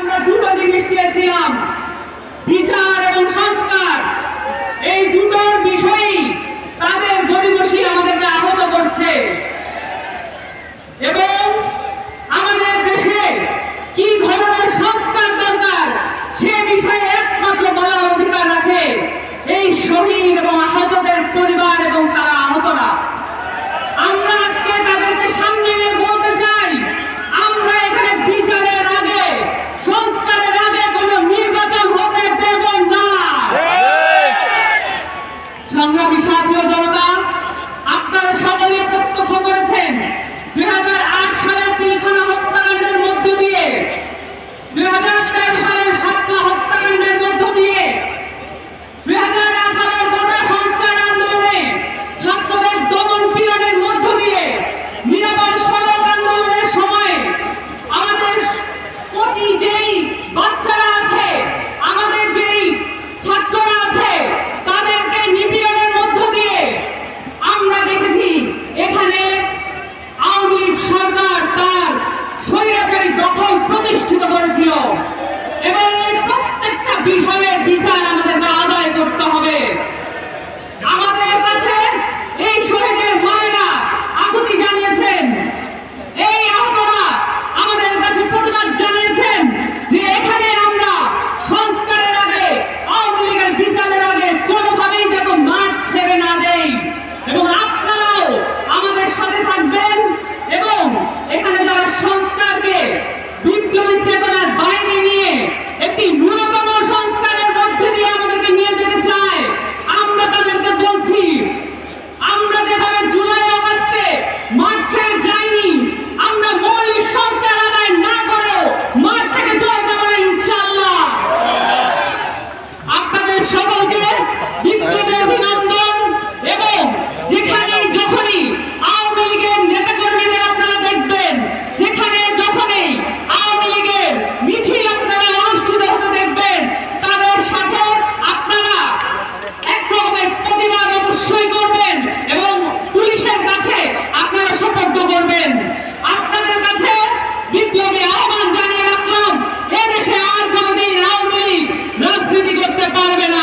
আমরা দুটো জিনিস চেয়েছিলাম, বিচার এবং সংস্কার। এই দুটোর বিষয়ই তাদের গরিবসী আমাদেরকে আহত করছে। এবং আমাদের দেশে কি ধরনের সংস্কার দরকার সে বিষয়ে একমাত্র বলার অধিকার রাখে এই শহীদ এবং আহতদের পরিবার এবং তারা আহতরা। আমরা আজকে তাদেরকে সামনে নিয়ে বলতে চাই, আমরা এখানে বিচারের আগে, সংস্কারের আগে কোনো নির্বাচন হতে দেব না। সংগ্রামী সাথী ও জনতা, আপনারা সকলেই প্রত্যক্ষ করেছেন 2008 সালের পিলখানা হত্যাকাণ্ডের মধ্য দিয়ে, 2013 সালের শাপলা হত্যাকাণ্ডের মধ্য দিয়ে, 2018 গোটা সংস্কার আন্দোলনে ছাত্রদের দমন পীড়নের মধ্য দিয়ে, নিরাপদ সড়ক আন্দোলনের সময় আমাদের কচি যেই বাচ্চারা আছে, আমাদের যেই ছাত্ররা আছে, তাদেরকে নিপীড়নের মধ্য দিয়ে আমরা দেখেছি এখানে আওয়ামী লীগ সরকার তার স্বৈরাচারী দখল প্রতিষ্ঠিত করেছিল। এবং এই প্রত্যেকটা বিষয়ের বিচার আমাদেরকে আদায় করতে হবে। আমাদের কাছে এই শহীদের মায়েরা আকুতি জানিয়েছেন, এই আহতরা আমাদের কাছে প্রতিবাদ জানিয়েছেন যে এখানে আমরা সংস্কারের আগে, আওয়ামী লীগের বিচারের আগে কোনোভাবেই যেন মাঠ ছেড়ে না দেই। এবং আপনারাও আমাদের সাথে থাকবেন এবং এখানে যারা সংস্কারকে বিপ্লবী চেতনার বাইরে নিয়ে একটি ন্যূনতম সংস্কারের মধ্যে দিয়ে আমাদেরকে নিয়ে যেতে চায়, আমরা তাদেরকে বলছি, আমরা যেভাবে জুলাই আগস্টে মাঠ ছেড়ে যাইনি, আমরা মৌলিক সংস্কার আদায় না করেও মাঠ থেকে চলে যাবো না ইনশাআল্লাহ। আপনাদের সকলকে বিপ্লবী অভিনন্দন। এবং যেখানে যখনই আওয়ামী লীগের নেতাকর্মীদের আপনারা দেখবেন, যেখানে যখনই আওয়ামী লীগের মিছিল আপনারা অনুষ্ঠিত হতে দেখবেন, তাদের সাথে আপনারা এক রকমের প্রতিবাদ অবশ্যই করবেন এবং পুলিশের কাছে আপনারা সোপর্দ করবেন। আপনাদের কাছে বিপ্লবী আহ্বান জানিয়ে রাখলাম, এদেশে আর কোনোদিন আওয়ামী লীগ রাজনীতি করতে পারবে না।